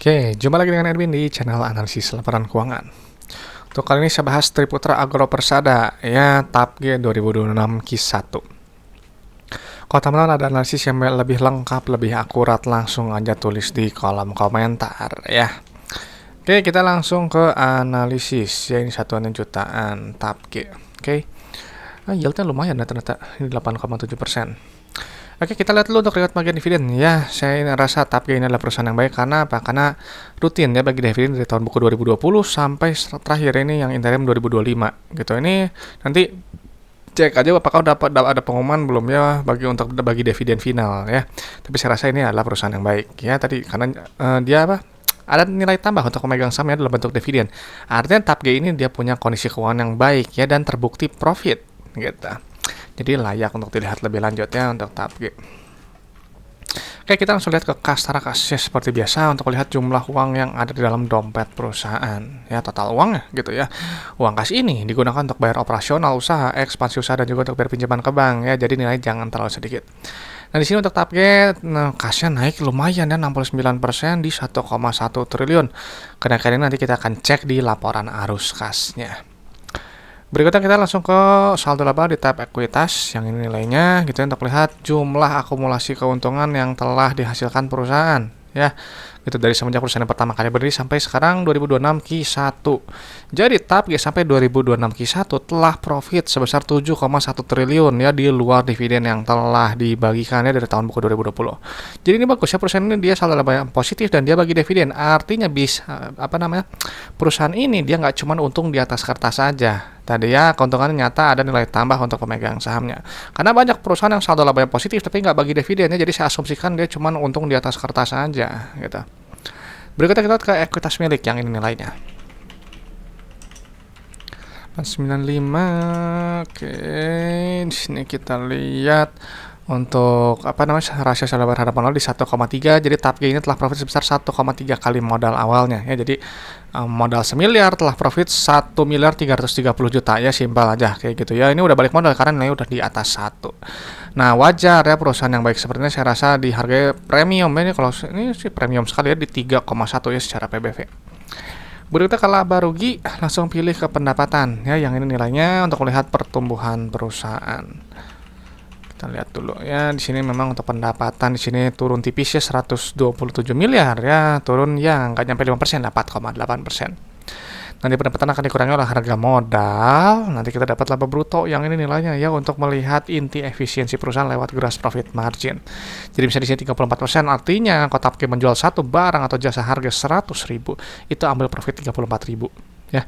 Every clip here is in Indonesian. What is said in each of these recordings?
Oke, jumpa lagi dengan Erwin di channel analisis laporan keuangan. Untuk kali ini saya bahas Triputra Agro Persada, ya TAP G 2026 Q1. Kalau teman-teman ada analisis yang lebih lengkap, lebih akurat, langsung aja tulis di kolom komentar ya. Oke, kita langsung ke analisis. Ya, ini satuannya jutaan TAP G. Oke. Yieldnya lumayan ya ternyata, ini 8,7%. Oke, kita lihat dulu untuk riwayat bagian dividen. Ya, saya rasa TAP G ini adalah perusahaan yang baik karena apa? Karena rutin ya bagi dividen dari tahun buku 2020 sampai terakhir ini yang interim 2025 gitu. Ini nanti cek aja apakah ada pengumuman belum ya bagi dividen final ya. Tapi saya rasa ini adalah perusahaan yang baik ya tadi karena dia apa? Ada nilai tambah untuk pemegang sahamnya dalam bentuk dividen. Artinya TAP G ini dia punya kondisi keuangan yang baik ya dan terbukti profit gitu. Jadi layak untuk dilihat lebih lanjut ya untuk TAP G. Oke, kita langsung lihat ke kas secara kasnya seperti biasa untuk lihat jumlah uang yang ada di dalam dompet perusahaan. Ya, total uangnya gitu ya. Uang kas ini digunakan untuk bayar operasional usaha, ekspansi usaha dan juga untuk bayar pinjaman ke bank ya. Jadi nilai jangan terlalu sedikit. Nah, di sini untuk TAP G, kasnya naik lumayan ya 69% di 1,1 triliun. Kenaikan ini nanti kita akan cek di laporan arus kasnya. Berikutnya kita langsung ke saldo laba di tab ekuitas yang ini nilainya gitu ya, untuk lihat jumlah akumulasi keuntungan yang telah dihasilkan perusahaan ya. Gitu dari semenjak perusahaan yang pertama kali berdiri sampai sekarang 2026 Q1. Jadi TAP G sampai 2026 Q1 telah profit sebesar 7,1 triliun ya di luar dividen yang telah dibagikannya dari tahun buku 2020. Jadi ini bagus ya, perusahaan ini dia saldo laba yang positif dan dia bagi dividen. Artinya bisa perusahaan ini dia nggak cuma untung di atas kertas saja. Tadi ya keuntungannya nyata ada nilai tambah untuk pemegang sahamnya. Karena banyak perusahaan yang saldo laba yang positif tapi nggak bagi dividennya, jadi saya asumsikan dia cuma untung di atas kertas saja gitu. Berikutnya kita ke ekuitas milik yang ini nilainya 95. Oke, di sini kita lihat untuk rasio laba terhadap modal di 1,3. Jadi TAP G ini telah profit sebesar 1,3 kali modal awalnya ya. Jadi modal 1 miliar telah profit 1 miliar 330 juta ya, simpel aja kayak gitu ya. Ini udah balik modal karena nilai udah di atas 1. Nah, wajar ya perusahaan yang baik seperti ini saya rasa di harga premium ini, kalau ini sih premium sekali ya di 3,1 ya secara PBV. Berikutnya ke laba rugi, langsung pilih ke pendapatan ya, yang ini nilainya untuk melihat pertumbuhan perusahaan. Kita lihat dulu ya, di sini memang untuk pendapatan di sini turun tipis ya 127 miliar ya, turun ya nggak nyampe 5%, 4,8%. Nanti pendapatan akan dikurangi oleh harga modal. Nanti kita dapat laba bruto yang ini nilainya ya, untuk melihat inti efisiensi perusahaan lewat gross profit margin. Jadi bisa di sini 34%, artinya kalau TAP G menjual satu barang atau jasa harga 100.000, itu ambil profit 34.000 ya.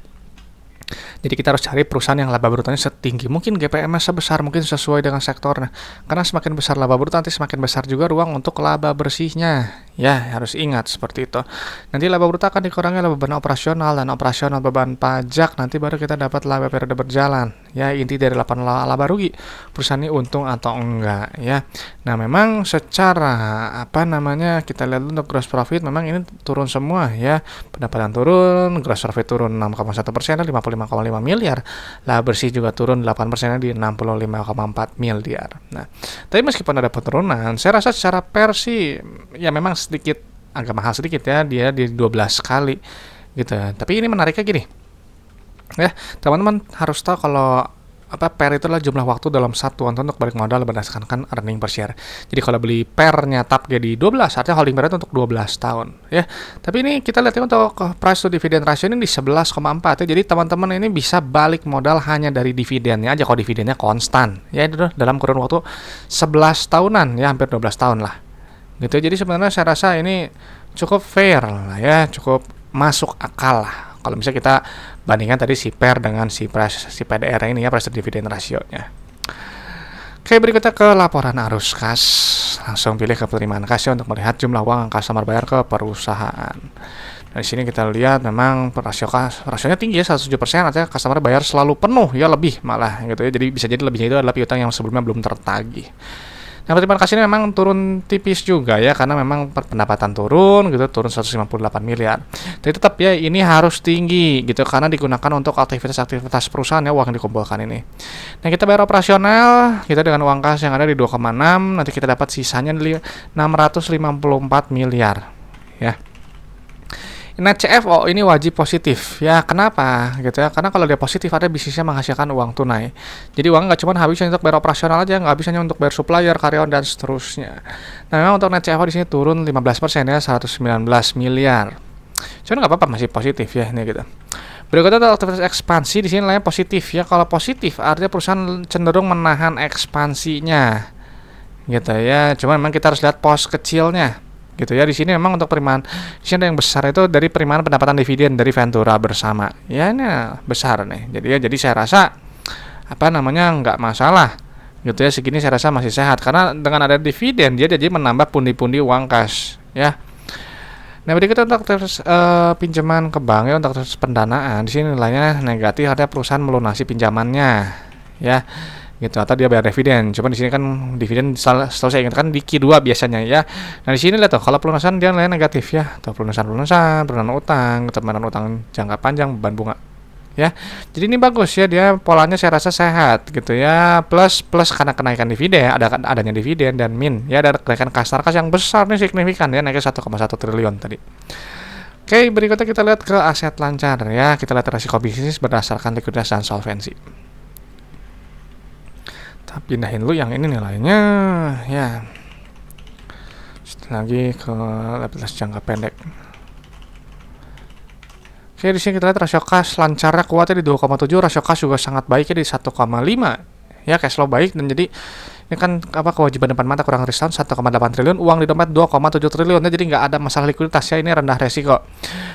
Jadi kita harus cari perusahaan yang laba brutonya setinggi mungkin, GPM-nya sebesar mungkin sesuai dengan sektornya. Karena semakin besar laba bruto nanti semakin besar juga ruang untuk laba bersihnya. Ya, harus ingat seperti itu. Nanti laba bruto akan dikurangi oleh beban operasional dan operasional beban pajak, nanti baru kita dapat laba periode berjalan. Ya, inti dari laporan laba rugi, perusahaan ini untung atau enggak ya. Nah, memang secara kita lihat untuk gross profit memang ini turun semua ya. Pendapatan turun, gross profit turun 6,1% 55,5 miliar. Laba bersih juga turun 8% di 65,4 miliar. Nah, tapi meskipun ada penurunan, saya rasa secara persi ya memang sedikit agak mahal sedikit ya, dia di 12 kali gitu. Tapi ini menariknya gini. Ya, teman-teman harus tahu kalau PER itu adalah jumlah waktu dalam satuan untuk balik modal berdasarkan earning per share. Jadi kalau beli PER-nya TAP G di 12, artinya holding period untuk 12 tahun ya. Tapi ini kita lihat untuk price to dividend ratio ini di 11,4 ya. Jadi teman-teman ini bisa balik modal hanya dari dividennya aja kalau dividennya konstan. Ya, itu dalam kurun waktu 11 tahunan ya, hampir 12 tahun lah. Gitu. Jadi sebenarnya saya rasa ini cukup fair lah ya, cukup masuk akal lah. Kalau misalnya kita bandingkan tadi si PER dengan si PDR ini ya, price to dividend ratio-nya. Oke, berikutnya ke laporan arus kas. Langsung pilih ke penerimaan kas ya, untuk melihat jumlah uang yang customer bayar ke perusahaan. Nah, di sini kita lihat memang rasionya tinggi ya, 107%, artinya customer bayar selalu penuh ya, lebih malah gitu ya. Jadi bisa jadi lebihnya itu adalah piutang yang sebelumnya belum tertagih. Nah, penerimaan kas ini memang turun tipis juga ya, karena memang pendapatan turun 158 miliar. Tapi tetap ya ini harus tinggi gitu, karena digunakan untuk aktivitas perusahaan ya, uang yang dikumpulkan ini. Nah, kita bayar operasional kita dengan uang kas yang ada di 2,6, nanti kita dapat sisanya 654 miliar ya. Net CFO ini wajib positif ya. Kenapa gitu ya? Karena kalau dia positif ada bisnisnya menghasilkan uang tunai. Jadi uang nggak cuma habisnya untuk bayar operasional aja, nggak habisnya untuk bayar supplier, karyawan dan seterusnya. Nah, memang untuk net CFO di sini turun 15% ya, 119 miliar. Cuman nggak apa-apa, masih positif ya ini gitu. Berikutnya adalah aktivitas ekspansi, di sini nilainya positif ya. Kalau positif artinya perusahaan cenderung menahan ekspansinya gitu ya. Cuma memang kita harus lihat pos kecilnya gitu ya. Di sini memang untuk perimaan, di sini ada yang besar itu dari perimaan pendapatan dividen dari Ventura bersama. Ya ini besar nih. Jadi saya rasa nggak masalah gitu ya. Segini saya rasa masih sehat karena dengan ada dividen dia jadi menambah pundi-pundi uang kas ya. Nah, berikutnya untuk pinjaman ke bank ya, untuk pendanaan di sini nilainya negatif, artinya perusahaan melunasi pinjamannya ya gitu, atau dia bayar dividen. Cuma di sini kan dividen selalu saya ingatkan di Q2 biasanya ya. Nah, di sini lihat tuh kalau pelunasan dia nilainya negatif ya, atau pelunasan utang, ketebalan utang jangka panjang, beban bunga ya. Jadi ini bagus ya, dia polanya saya rasa sehat gitu ya. Plus karena kenaikan dividen, adanya dividen, dan ya ada kenaikan kas yang besar nih, signifikan ya, naiknya 1,1 triliun tadi. Oke, berikutnya kita lihat ke aset lancar ya. Kita lihat resiko bisnis berdasarkan likuiditas dan solvensi. Kita pindahin dulu yang ini nilainya ya. Lagi ke likuiditas jangka pendek. Oke, di sini kita lihat rasio kas lancarnya kuatnya di 2,7, rasio kas juga sangat baiknya di 1,5. Ya, cash flow baik, dan jadi ini kan kewajiban depan mata kurang riskan 1,8 triliun, uang di dompet 2,7 triliun. Jadi nggak ada masalah likuiditas ya, ini rendah resiko.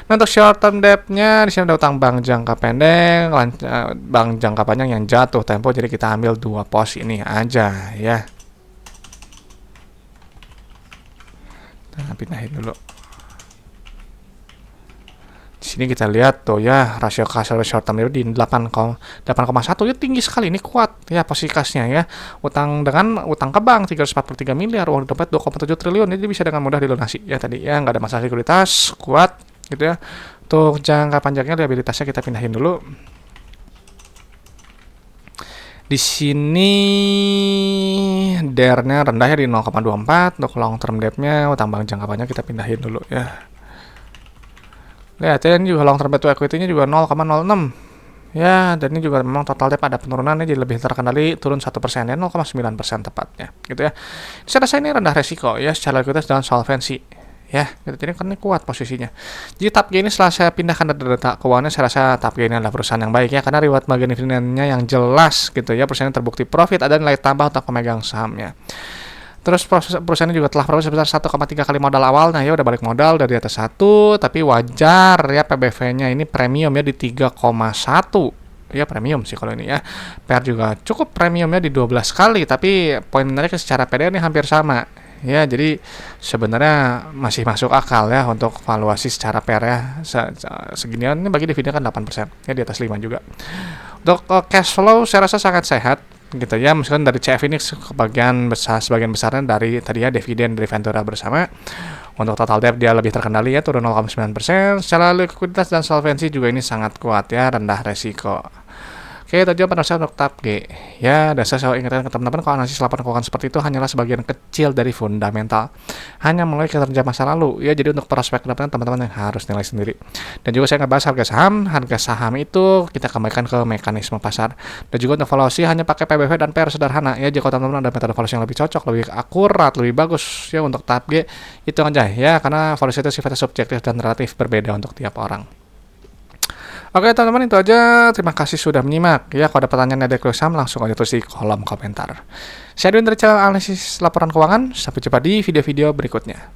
Nah, untuk short term debt-nya di sini ada utang bank jangka pendek, bank jangka panjang yang jatuh tempo, jadi kita ambil 2 pos ini aja ya. Nah, pindahin dulu. Di sini kita lihat tuh ya, rasio kas short term di 8,1 ya, tinggi sekali, ini kuat ya posisi kasnya ya. Utang ke bank 343 miliar, uang di dompet 2,7 triliun, jadi bisa dengan mudah dilunasi ya tadi ya, nggak ada masalah likuiditas, kuat gitu ya. Untuk jangka panjangnya liabilitasnya kita pindahin dulu. Di sini DER-nya rendah ya di 0,24, untuk long term debt-nya utang bank jangka panjang kita pindahin dulu ya. Lihat ya, ini juga long term debt to equity-nya juga 0,06 ya, dan ini juga memang total debt ada penurunannya, jadi lebih terkendali, turun 1% ya, 0,9% tepatnya gitu ya. Saya rasa ini rendah resiko ya secara likuiditas dan solvensi ya gitu. Jadi kan ini kuat posisinya. Jadi TAPG ini setelah saya pindahkan data keuangannya, saya rasa TAPG ini adalah perusahaan yang baik ya, karena reward margin dividennya yang jelas gitu ya. Perusahaan yang terbukti profit, ada nilai tambah untuk pemegang sahamnya. Terus perusahaan ini juga telah profit sebesar 1,3 kali modal awalnya ya, udah balik modal dari atas 1, tapi wajar ya PBV-nya ini premium ya di 3,1 ya, premium sih kalau ini ya. PR juga cukup premiumnya di 12 kali, tapi poin menariknya secara PD ini hampir sama ya, jadi sebenarnya masih masuk akal ya untuk valuasi secara PR ya. Seginian ini bagi dividen kan 8% ya, di atas 5 juga. Untuk cash flow saya rasa sangat sehat gitu ya, misalkan dari CF ini sebagian besarnya dari tadi ya dividen dari Ventura bersama. Untuk total debt dia lebih terkendali ya, turun 0,9%. Secara likuiditas dan solvensi juga ini sangat kuat ya, rendah resiko. Oke, tujuan penasihat untuk TAPG ya, dan saya selalu ingatkan ke teman-teman kalau analisis laporan keuangan seperti itu hanyalah sebagian kecil dari fundamental, hanya melalui kinerja masa lalu ya. Jadi untuk prospek ke depan teman-teman yang harus nilai sendiri. Dan juga saya ngebahas harga saham itu kita kembalikan ke mekanisme pasar, dan juga untuk valuasi hanya pakai PBV dan PR sederhana ya. Jika teman-teman ada metode valuasi yang lebih cocok, lebih akurat, lebih bagus ya untuk TAPG, itu aja ya, karena valuasi itu sifatnya subjektif dan relatif berbeda untuk tiap orang. Oke teman-teman, itu aja. Terima kasih sudah menyimak ya. Kalau ada pertanyaan dari saham, langsung aja tulis di kolom komentar. Saya Edwin dari channel analisis laporan keuangan. Sampai jumpa di video-video berikutnya.